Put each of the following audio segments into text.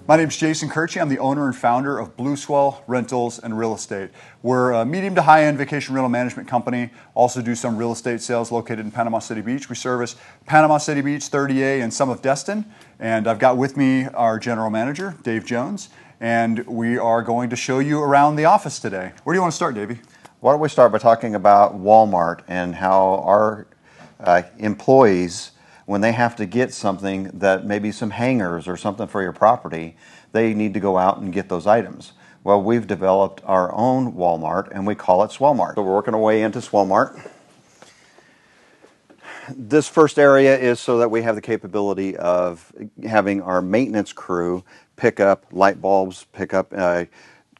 My name is Jason Kirchie. I'm the owner and founder of Blue Swell Rentals and Real Estate. We're a medium to high-end vacation rental management company. Also do some real estate sales located in Panama City Beach. We service Panama City Beach, 30A, and some of Destin. And I've got with me our general manager, Dave Jones. And we are going to show you around the office today. Where do you want to start, Davey? Why don't we start by talking about Walmart and how our employees, when they have to get something that maybe some hangers or something for your property, they need to go out and get those items. Well, we've developed our own Walmart and we call it Swellmart. So we're working our way into Swellmart. This first area is so that we have the capability of having our maintenance crew pick up light bulbs, pick up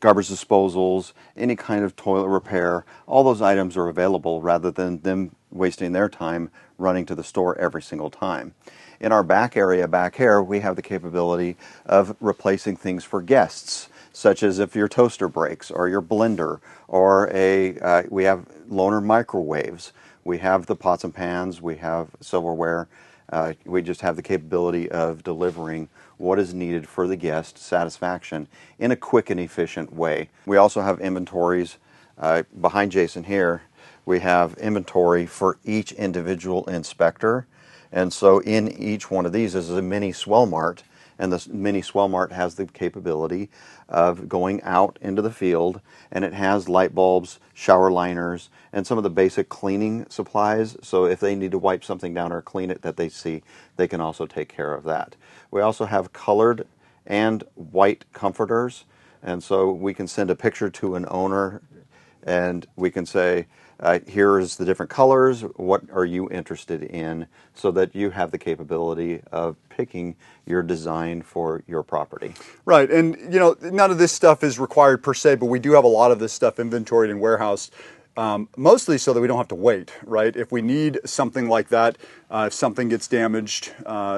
garbage disposals, any kind of toilet repair. All those items are available rather than them wasting their time running to the store every single time. In our back area back here, we have the capability of replacing things for guests, such as if your toaster breaks or your blender, or we have loaner microwaves. We have the pots and pans, we have silverware. We just have the capability of delivering what is needed for the guest satisfaction in a quick and efficient way. We also have inventories behind Jason here. We have inventory for each individual inspector, and so in each one of these is a mini Swellmart, and this mini Swellmart has the capability of going out into the field, and it has light bulbs, shower liners, and some of the basic cleaning supplies, so if they need to wipe something down or clean it that they see, they can also take care of that. We also have colored and white comforters, and so we can send a picture to an owner and we can say, here's the different colors, what are you interested in, so that you have the capability of picking your design for your property. Right, and you know, none of this stuff is required per se, but we do have a lot of this stuff inventoried and warehoused, mostly so that we don't have to wait, right? If we need something like that, if something gets damaged,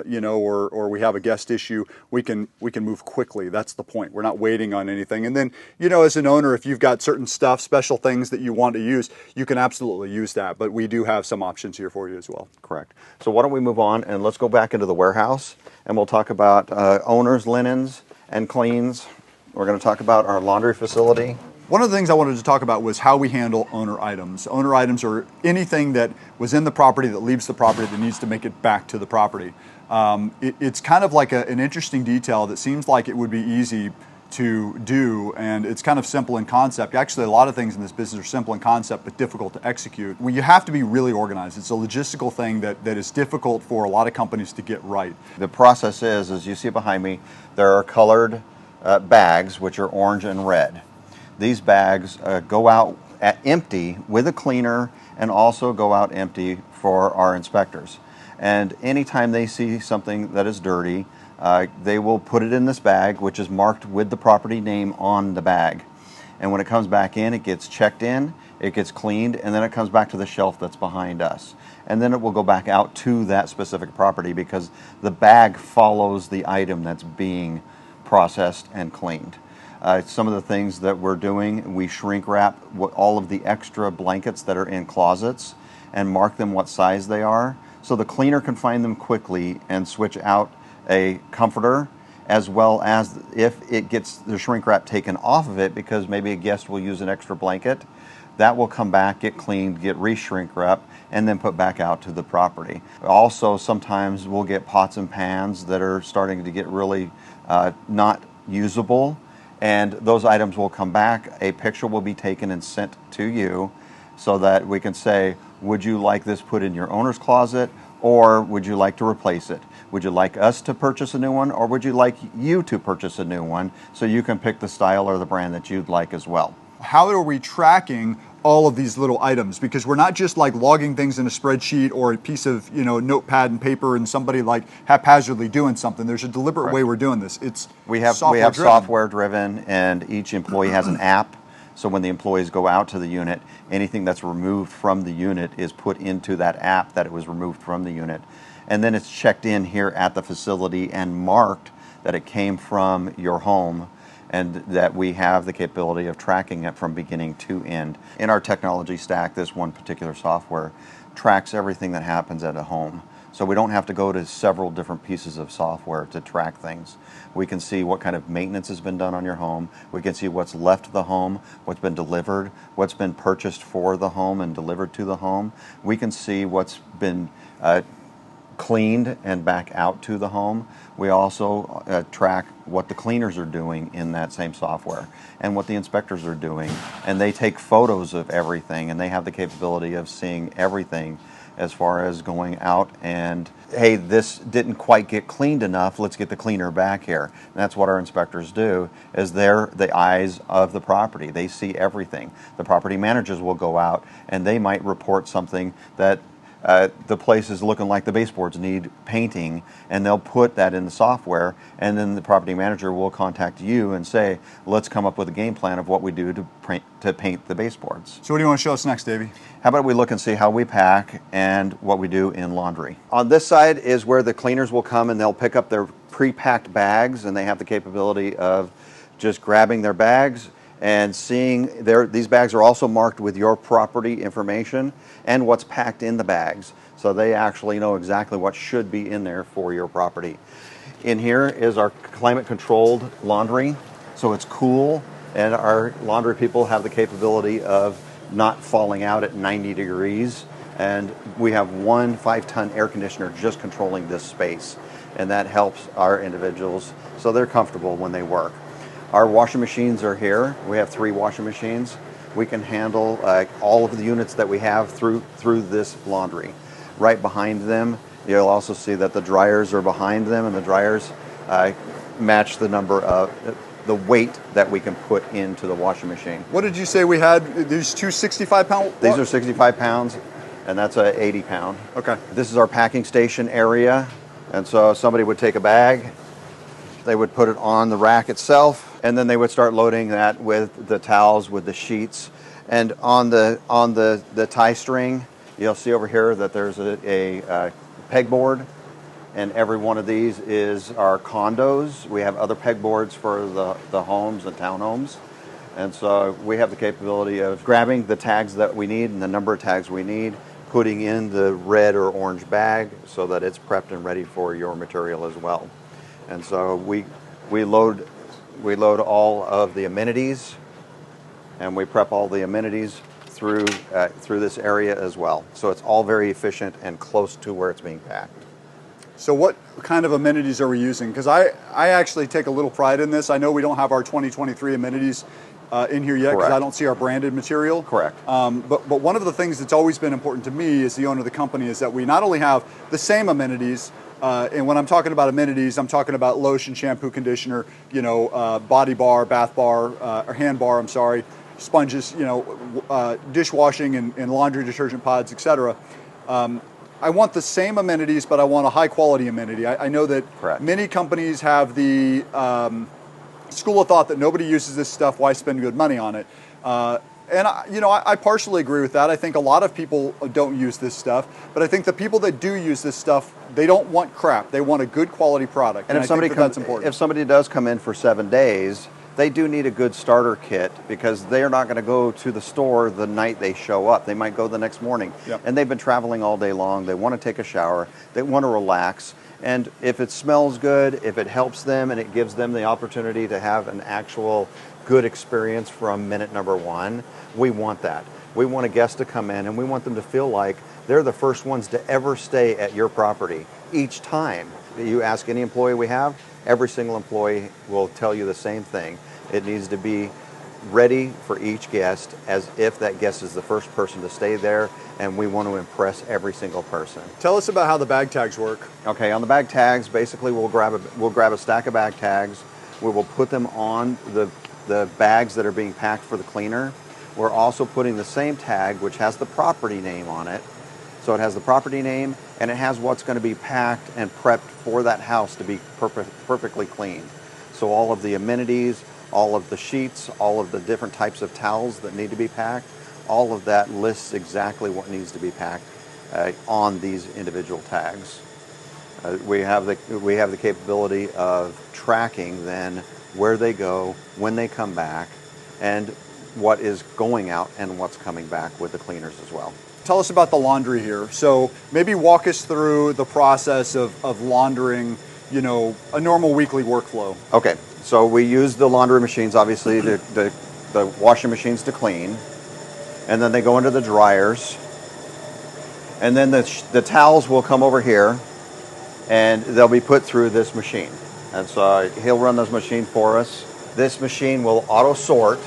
you know, or we have a guest issue, we can move quickly. That's the point. We're not waiting on anything. And then, you know, as an owner, if you've got certain stuff, special things that you want to use, you can absolutely use that. But we do have some options here for you as well. Correct. So why don't we move on and let's go back into the warehouse and we'll talk about owners' linens and cleans. We're going to talk about our laundry facility. One of the things I wanted to talk about was how we handle owner items. Owner items are anything that was in the property that leaves the property that needs to make it back to the property. It's kind of like an interesting detail that seems like it would be easy to do, and it's kind of simple in concept. Actually, a lot of things in this business are simple in concept but difficult to execute. Well, you have to be really organized. It's a logistical thing that is difficult for a lot of companies to get right. The process is, as you see behind me, there are colored bags, which are orange and red. These bags go out empty with a cleaner and also go out empty for our inspectors. And anytime they see something that is dirty, they will put it in this bag, which is marked with the property name on the bag. And when it comes back in, it gets checked in, it gets cleaned, and then it comes back to the shelf that's behind us. And then it will go back out to that specific property because the bag follows the item that's being processed and cleaned. Some of the things that we're doing, we shrink wrap all of the extra blankets that are in closets and mark them what size they are, so the cleaner can find them quickly and switch out a comforter, as well as if it gets the shrink wrap taken off of it because maybe a guest will use an extra blanket, that will come back, get cleaned, get re-shrink wrapped, and then put back out to the property. Also, sometimes we'll get pots and pans that are starting to get really not usable, and those items will come back. A picture will be taken and sent to you so that we can say, would you like this put in your owner's closet, or would you like to replace it? Would you like us to purchase a new one, or would you like you to purchase a new one so you can pick the style or the brand that you'd like as well? How are we tracking all of these little items? Because we're not just like logging things in a spreadsheet or a piece of, you know, notepad and paper and somebody like haphazardly doing something. There's a deliberate way we're doing this. We have software driven, and each employee has an app. So when the employees go out to the unit, anything that's removed from the unit is put into that app that it was removed from the unit. And then it's checked in here at the facility and marked that it came from your home, and that we have the capability of tracking it from beginning to end. In our technology stack, this one particular software tracks everything that happens at a home. So we don't have to go to several different pieces of software to track things. We can see what kind of maintenance has been done on your home. We can see what's left the home, what's been delivered, what's been purchased for the home and delivered to the home. We can see what's been cleaned and back out to the home. We also track what the cleaners are doing in that same software and what the inspectors are doing. And they take photos of everything, and they have the capability of seeing everything as far as going out and, hey, this didn't quite get cleaned enough, let's get the cleaner back here. And that's what our inspectors do, is they're the eyes of the property. They see everything. The property managers will go out and they might report something that the place is looking like the baseboards need painting, and they'll put that in the software, and then the property manager will contact you and say, let's come up with a game plan of what we do to paint the baseboards. So what do you want to show us next, Davey? How about we look and see how we pack and what we do in laundry. On this side is where the cleaners will come and they'll pick up their pre-packed bags, and they have the capability of just grabbing their bags and seeing these bags are also marked with your property information and what's packed in the bags. So they actually know exactly what should be in there for your property. In here is our climate controlled laundry. So it's cool, and our laundry people have the capability of not falling out at 90 degrees. And we have one 5-ton air conditioner just controlling this space. And that helps our individuals so they're comfortable when they work. Our washing machines are here. We have 3 washing machines. We can handle all of the units that we have through this laundry. Right behind them, you'll also see that the dryers are behind them, and the dryers match the number of the weight that we can put into the washing machine. What did you say we had? These two 65-pound? These are 65 pounds, and that's a 80 pound. Okay. This is our packing station area, and so somebody would take a bag, they would put it on the rack itself, and then they would start loading that with the towels, with the sheets. And on the tie string, you'll see over here that there's a pegboard, and every one of these is our condos. We have other pegboards for the homes and townhomes. And so we have the capability of grabbing the tags that we need and the number of tags we need, putting in the red or orange bag so that it's prepped and ready for your material as well. And so we load all of the amenities, and we prep all the amenities through this area as well. So it's all very efficient and close to where it's being packed. So what kind of amenities are we using? Because I actually take a little pride in this. I know we don't have our 2023 amenities in here yet because I don't see our branded material. Correct. But one of the things that's always been important to me as the owner of the company is that we not only have the same amenities, and when I'm talking about amenities, I'm talking about lotion, shampoo, conditioner, body bar, bath bar, or hand bar, I'm sorry, sponges, dishwashing and laundry detergent pods, etc. I want the same amenities, but I want a high quality amenity. I know that Correct. Many companies have the school of thought that nobody uses this stuff, why spend good money on it? And I partially agree with that. I think a lot of people don't use this stuff, but I think the people that do use this stuff, they don't want crap. They want a good quality product. And if somebody does come in for 7 days, they do need a good starter kit because they're not going to go to the store the night they show up. They might go the next morning. Yep. And they've been traveling all day long. They want to take a shower. They want to relax. And if it smells good, if it helps them and it gives them the opportunity to have an actual good experience from minute number 1, we want that. We want a guest to come in and we want them to feel like they're the first ones to ever stay at your property each time. You ask any employee we have, every single employee will tell you the same thing. It needs to be ready for each guest as if that guest is the first person to stay there, and we want to impress every single person. Tell us about how the bag tags work. Okay, on the bag tags, basically we'll grab a stack of bag tags. We will put them on the bags that are being packed for the cleaner. We're also putting the same tag, which has the property name on it. So it has the property name, and it has what's going to be packed and prepped for that house to be perfectly clean. So all of the amenities, all of the sheets, all of the different types of towels that need to be packed, all of that lists exactly what needs to be packed on these individual tags. We have the capability of tracking then where they go, when they come back, and what is going out and what's coming back with the cleaners as well. tell us about the laundry here. So maybe walk us through the process of laundering, you know, a normal weekly workflow. Okay, so we use the laundry machines, obviously, the washing machines to clean, and then they go into the dryers, and then the towels will come over here, and they'll be put through this machine. And so he'll run those machines for us. This machine will auto sort,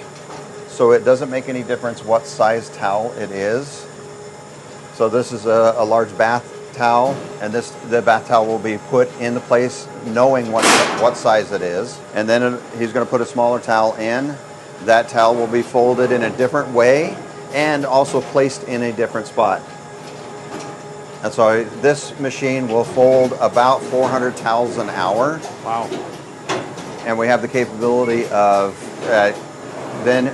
so it doesn't make any difference what size towel it is. So this is a large bath towel, and the bath towel will be put into place knowing what size it is. And then he's going to put a smaller towel in. That towel will be folded in a different way and also placed in a different spot. And so this machine will fold about 400 towels an hour. Wow. And we have the capability of then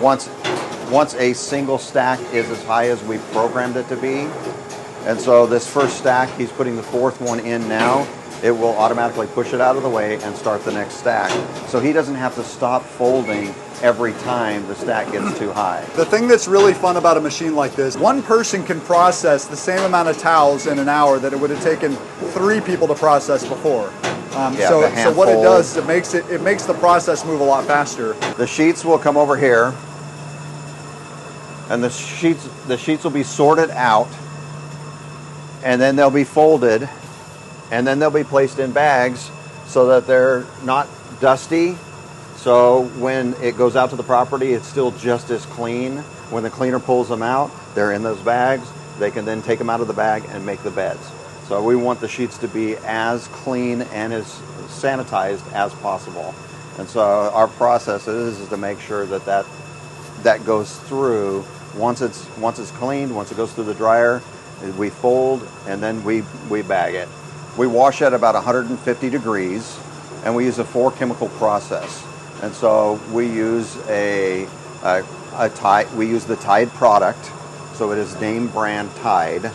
once a single stack is as high as we programmed it to be. And so this first stack, he's putting the fourth one in now. It will automatically push it out of the way and start the next stack. So he doesn't have to stop folding every time the stack gets too high. The thing that's really fun about a machine like this, one person can process the same amount of towels in an hour that it would have taken 3 people to process before. So what it does, it makes the process move a lot faster. The sheets will come over here, and the sheets will be sorted out, and then they'll be folded, and then they'll be placed in bags so that they're not dusty. So when it goes out to the property, it's still just as clean. When the cleaner pulls them out, they're in those bags. They can then take them out of the bag and make the beds. So we want the sheets to be as clean and as sanitized as possible. And so our process is to make sure that goes through. Once it's cleaned, once it goes through the dryer, we fold and then we bag it. We wash at about 150 degrees, and we use a 4-chemical process. And so we use we use the Tide product, so it is name brand Tide.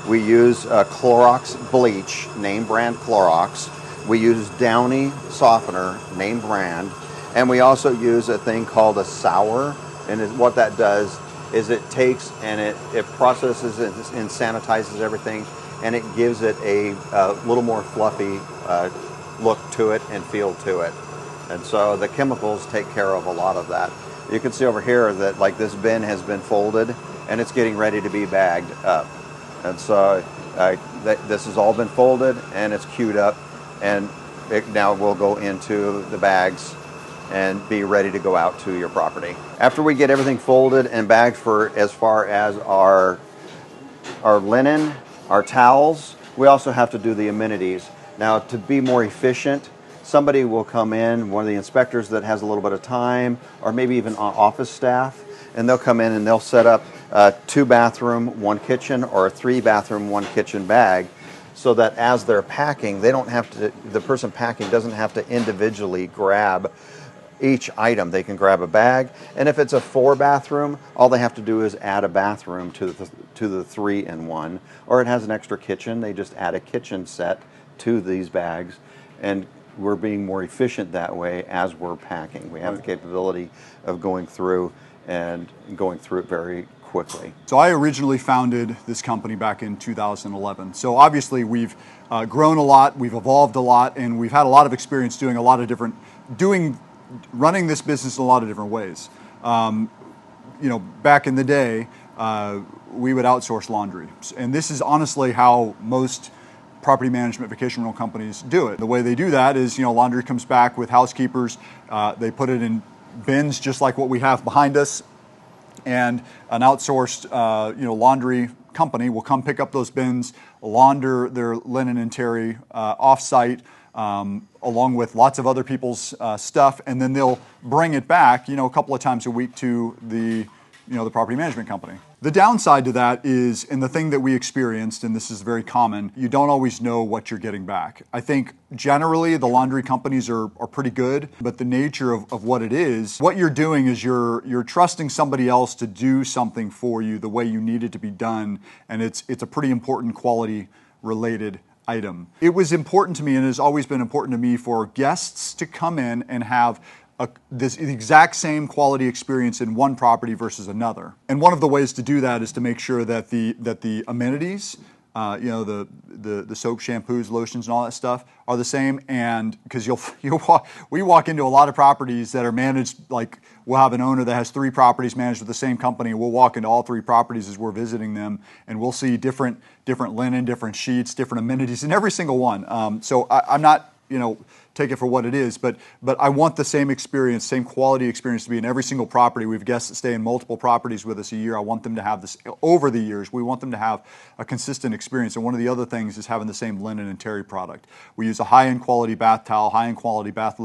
We use Clorox bleach, name brand Clorox. We use Downy softener, name brand. And we also use a thing called a sour. And what that does is it takes and it processes and sanitizes everything, and it gives it a little more fluffy look to it and feel to it. And so the chemicals take care of a lot of that. You can see over here that like this bin has been folded and it's getting ready to be bagged up. And so this has all been folded and it's queued up, and it now will go into the bags and be ready to go out to your property. After we get everything folded and bagged for as far as our linen, our towels, we also have to do the amenities. Now, to be more efficient, somebody will come in, one of the inspectors that has a little bit of time, or maybe even office staff, and they'll come in and they'll set up a 2-bathroom, 1 kitchen, or a 3-bathroom, 1 kitchen bag, so that as they're packing, the person packing doesn't have to individually grab each item. They can grab a bag, and if it's a 4-bathroom, all they have to do is add a bathroom to the 3-in-1, or it has an extra kitchen, they just add a kitchen set to these bags, and we're being more efficient that way as we're packing. We have the capability of going through it very quickly. So I originally founded this company back in 2011. So obviously we've grown a lot, we've evolved a lot, and we've had a lot of experience doing running this business in a lot of different ways. Back in the day, we would outsource laundry. And this is honestly how most property management vacation rental companies do it. The way they do that is, laundry comes back with housekeepers. They put it in bins just like what we have behind us. And an outsourced, laundry company will come pick up those bins, launder their linen and terry off-site, along with lots of other people's stuff, and then they'll bring it back, a couple of times a week to the property management company. The downside to that is, and the thing that we experienced, and this is very common, you don't always know what you're getting back. I think generally the laundry companies are pretty good, but the nature of what it is, what you're doing is you're trusting somebody else to do something for you the way you need it to be done, and it's a pretty important quality related item. It was important to me, and has always been important to me, for guests to come in and have the exact same quality experience in one property versus another. And one of the ways to do that is to make sure that the amenities, the soap, shampoos, lotions, and all that stuff are the same. And because we walk into a lot of properties that are managed, like we'll have an owner that has 3 properties managed with the same company, and we'll walk into all 3 properties as we're visiting them, and we'll see different linen, different sheets, different amenities in every single one. So I'm not, take it for what it is, but I want the same experience, same quality experience to be in every single property. We have guests that stay in multiple properties with us a year. I want them to have this over the years. We want them to have a consistent experience. And one of the other things is having the same linen and terry product. We use a high-end quality bath towel, high-end quality bath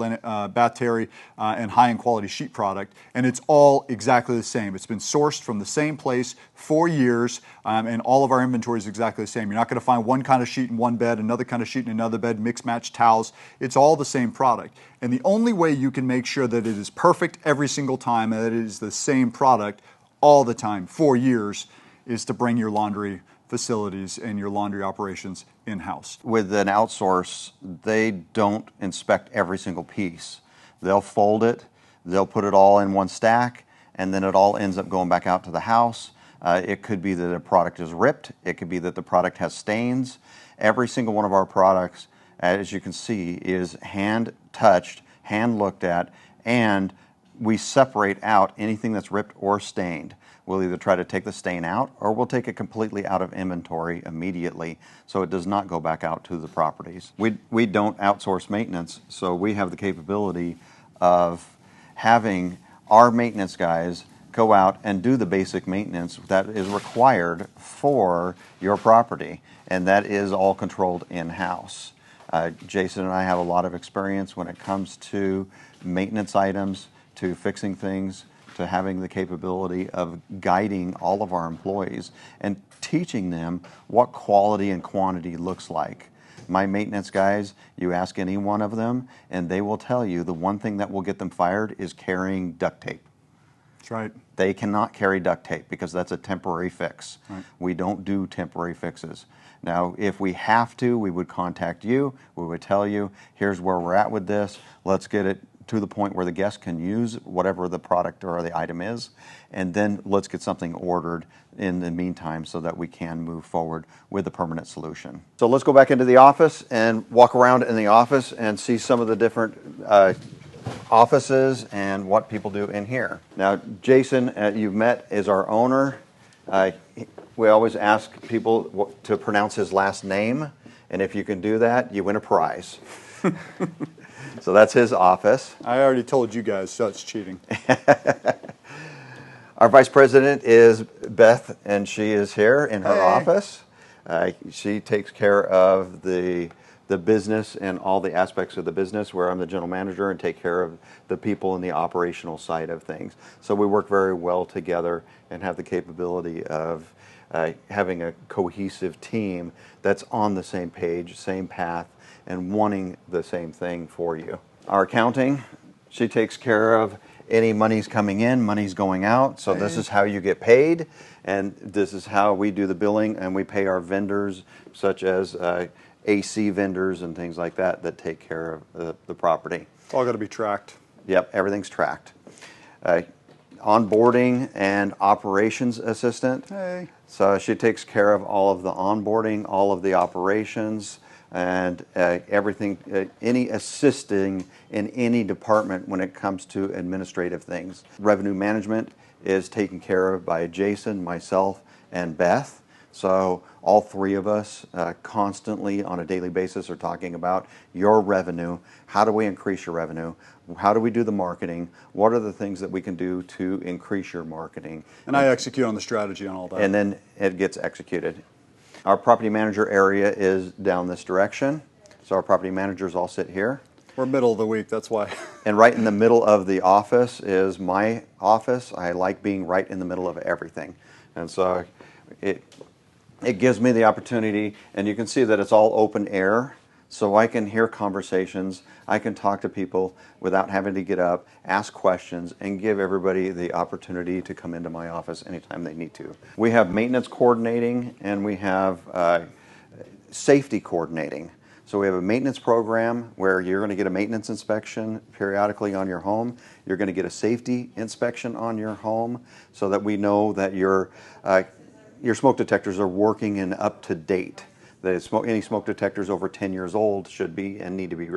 terry, and high-end quality sheet product. And it's all exactly the same. It's been sourced from the same place for years, and all of our inventory is exactly the same. You're not going to find one kind of sheet in one bed, another kind of sheet in another bed, mix-match towels. It's all the same product. And the only way you can make sure that it is perfect every single time and that it is the same product all the time for years is to bring your laundry facilities and your laundry operations in-house. With an outsource, they don't inspect every single piece. They'll fold it, they'll put it all in one stack, and then it all ends up going back out to the house. It could be that a product is ripped. It could be that the product has stains. Every single one of our products, as you can see, is hand touched, hand looked at, and we separate out anything that's ripped or stained. We'll either try to take the stain out or we'll take it completely out of inventory immediately so it does not go back out to the properties. We don't outsource maintenance, so we have the capability of having our maintenance guys go out and do the basic maintenance that is required for your property, and that is all controlled in-house. Jason and I have a lot of experience when it comes to maintenance items, to fixing things, to having the capability of guiding all of our employees and teaching them what quality and quantity looks like. My maintenance guys, you ask any one of them, and they will tell you the one thing that will get them fired is carrying duct tape. That's right. They cannot carry duct tape because that's a temporary fix. Right. We don't do temporary fixes. Now, if we have to, we would contact you. We would tell you, here's where we're at with this. Let's get it to the point where the guest can use whatever the product or the item is, and then let's get something ordered in the meantime so that we can move forward with a permanent solution. So let's go back into the office and walk around in the office and see some of the different offices and what people do in here. Now, Jason, you've met, is our owner. We always ask people to pronounce his last name, and if you can do that, you win a prize. So that's his office. I already told you guys, so it's cheating. Our vice president is Beth, and she is here in her office. She takes care of the business and all the aspects of the business, where I'm the general manager and take care of the people in the operational side of things. So we work very well together and have the capability of having a cohesive team that's on the same page, same path, and wanting the same thing for you. Our accounting, she takes care of any money's coming in, money's going out. So this is how you get paid, and this is how we do the billing, and we pay our vendors, such as AC vendors and things like that, that take care of the property. It's all got to be tracked. Yep, everything's tracked. Onboarding and operations assistant. Hey. So she takes care of all of the onboarding, all of the operations, and everything, any assisting in any department when it comes to administrative things. Revenue management is taken care of by Jason, myself, and Beth. So all 3 of us constantly on a daily basis are talking about your revenue. How do we increase your revenue? How do we do the marketing? What are the things that we can do to increase your marketing? And I execute on the strategy on all that. And then it gets executed. Our property manager area is down this direction. So our property managers all sit here. We're middle of the week, that's why. And right in the middle of the office is my office. I like being right in the middle of everything. And so it gives me the opportunity, and you can see that it's all open air, so I can hear conversations. I can talk to people without having to get up, ask questions, and give everybody the opportunity to come into my office anytime they need to. We have maintenance coordinating, and we have safety coordinating. So we have a maintenance program where you're going to get a maintenance inspection periodically on your home. You're going to get a safety inspection on your home so that we know that your smoke detectors are working and up to date. Any smoke detectors over 10 years old should be and need to be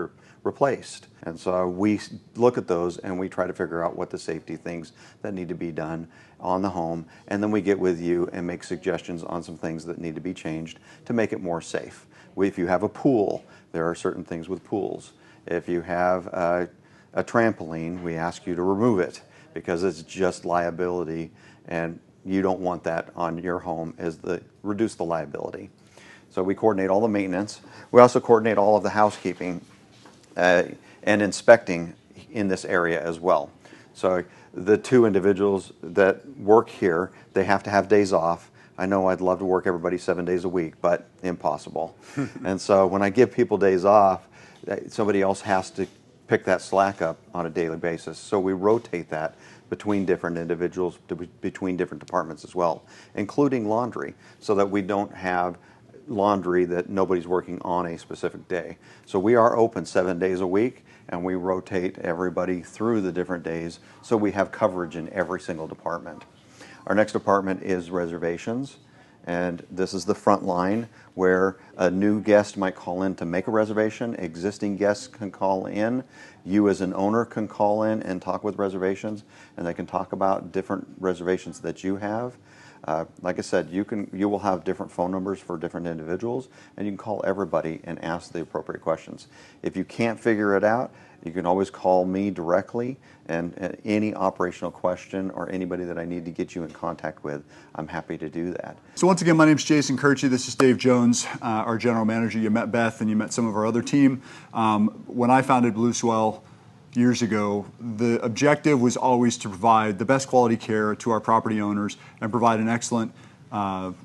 replaced. And so we look at those and we try to figure out what the safety things that need to be done on the home, and then we get with you and make suggestions on some things that need to be changed to make it more safe. If you have a pool, there are certain things with pools. If you have a trampoline, we ask you to remove it because it's just liability, and you don't want that on your home reduce the liability. So we coordinate all the maintenance. We also coordinate all of the housekeeping and inspecting in this area as well. So the two individuals that work here, they have to have days off. I know I'd love to work everybody 7 days a week, but impossible. And so when I give people days off, somebody else has to pick that slack up on a daily basis. So we rotate that between different individuals, between different departments as well, including laundry, so that we don't have laundry that nobody's working on a specific day. So we are open 7 days a week, and we rotate everybody through the different days so we have coverage in every single department. Our next department is reservations, and this is the front line where a new guest might call in to make a reservation. Existing guests can call in. You as an owner can call in and talk with reservations, and they can talk about different reservations that you have. Like I said, you will have different phone numbers for different individuals, and you can call everybody and ask the appropriate questions. If you can't figure it out, you can always call me directly, and any operational question or anybody that I need to get you in contact with, I'm happy to do that. So once again, my name is Jason Kirchie. This is Dave Jones, our general manager. You met Beth and you met some of our other team. When I founded Blue Swell years ago, the objective was always to provide the best quality care to our property owners and provide an excellent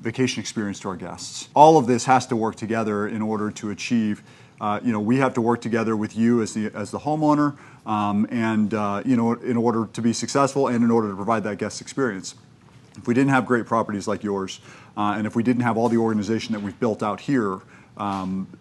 vacation experience to our guests. All of this has to work together in order to achieve. We have to work together with you as the homeowner, in order to be successful and in order to provide that guest experience. If we didn't have great properties like yours, and if we didn't have all the organization that we've built out here,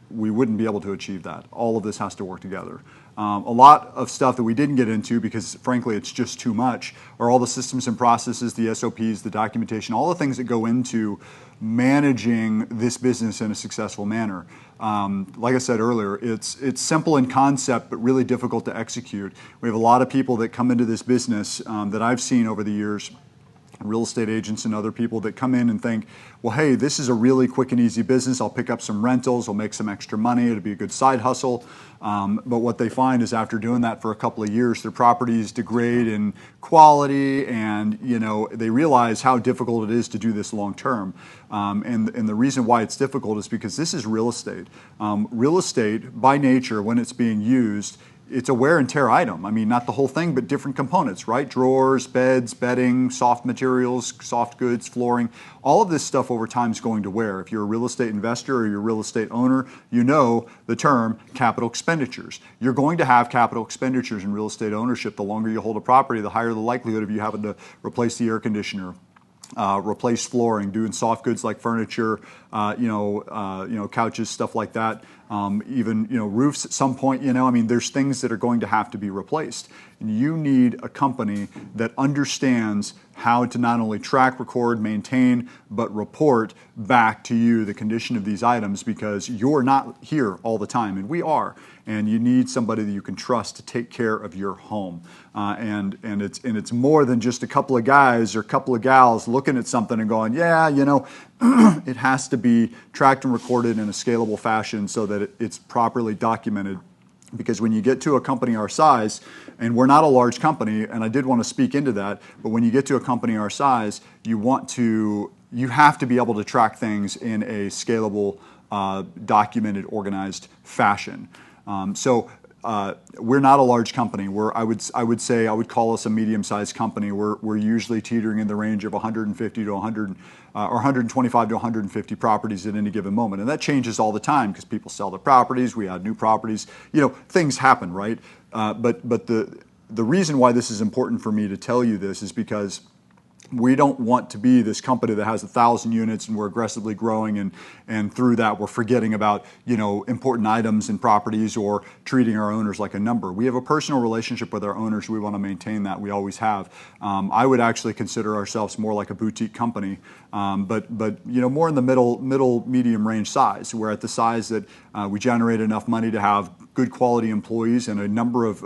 we wouldn't be able to achieve that. All of this has to work together. A lot of stuff that we didn't get into because, frankly, it's just too much, are all the systems and processes, the SOPs, the documentation, all the things that go into managing this business in a successful manner. Like I said earlier, it's simple in concept, but really difficult to execute. We have a lot of people that come into this business that I've seen over the years, real estate agents and other people that come in and think, well, hey, this is a really quick and easy business. I'll pick up some rentals. I'll make some extra money. It'll be a good side hustle. But what they find is after doing that for a couple of years, their properties degrade in quality, and they realize how difficult it is to do this long term. And the reason why it's difficult is because this is real estate. Real estate, by nature, when it's being used, it's a wear and tear item. I mean, not the whole thing, but different components, right? Drawers, beds, bedding, soft materials, soft goods, flooring. All of this stuff over time is going to wear. If you're a real estate investor or you're a real estate owner, you know the term capital expenditures. You're going to have capital expenditures in real estate ownership. The longer you hold a property, the higher the likelihood of you having to replace the air conditioner, replace flooring, doing soft goods like furniture, couches, stuff like that. Even roofs at some point. There's things that are going to have to be replaced. And you need a company that understands how to not only track, record, maintain, but report back to you the condition of these items, because you're not here all the time, and we are. And you need somebody that you can trust to take care of your home. And it's more than just a couple of guys or a couple of gals looking at something and going, yeah, it has to be tracked and recorded in a scalable fashion so that it's properly documented. Because when you get to a company our size, and we're not a large company, and I did want to speak into that, but when you get to a company our size, you have to be able to track things in a scalable, documented, organized fashion. We're not a large company. I would call us a medium-sized company. We're usually teetering in the range of 150 to 100 or 125 to 150 properties at any given moment, and that changes all the time because people sell their properties. We add new properties. Things happen, right? But the reason why this is important for me to tell you this is because We don't want to be this company that has 1,000 units and we're aggressively growing, and through that we're forgetting about, you know, important items in properties or treating our owners like a number. We have a personal relationship with our owners. We want to maintain that. We always have. I would actually consider ourselves more like a boutique company, but you know, more in the middle medium range size. We're at the size that we generate enough money to have good quality employees and a number of,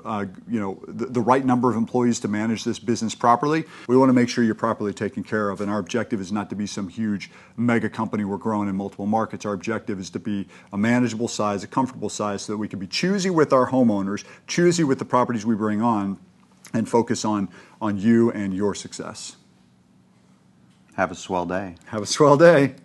you know, the right number of employees to manage this business properly. We want to make sure you're properly taken care of, and our objective is not to be some huge mega company. We're growing in multiple markets. Our objective is to be a manageable size, a comfortable size, so that we can be choosy with our homeowners, choosy with the properties we bring on, and focus on you and your success. Have a swell day. Have a swell day.